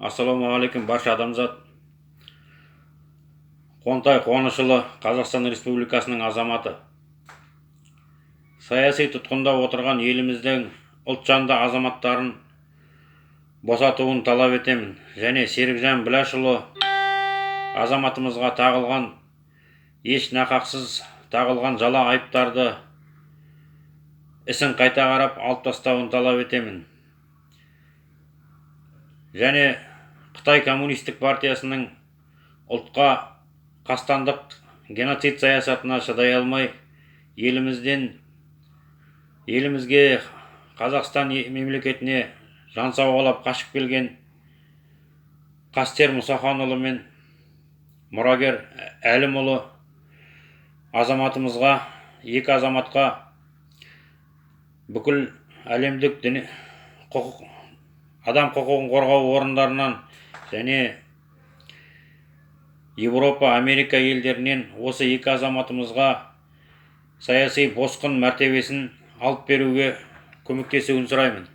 Ассалаумағалейкум барша адамзат. Қонтай Қуанышұлы Қазақстан Республикасының азаматы. Саяси тұтқында отырған еліміздің ұлтжанды азаматтарын босатуын талап етемін. Және Серікжан Біләшұлы азаматымызға тағылған еш нақақсыз тағылған жала айыптарды ісін қайта қарап алып тастауын талап етемін. Және Қытай коммунистік партиясының ұлтқа қастандық геноцид саясатына шыдай алмай, елімізге Қазақстан мемлекетіне жан сауғалап қашып келген Қастер Мұсаханұлы мен мұрагер Әлімұлы азаматымызға, екі азаматқа бүкіл әлемдік адам құқығын қорғау орындарынан және Европа, Америка елдерінен осы екі азаматымызға саяси босқын мәртебесін алып беруге көмектесуін сұраймын.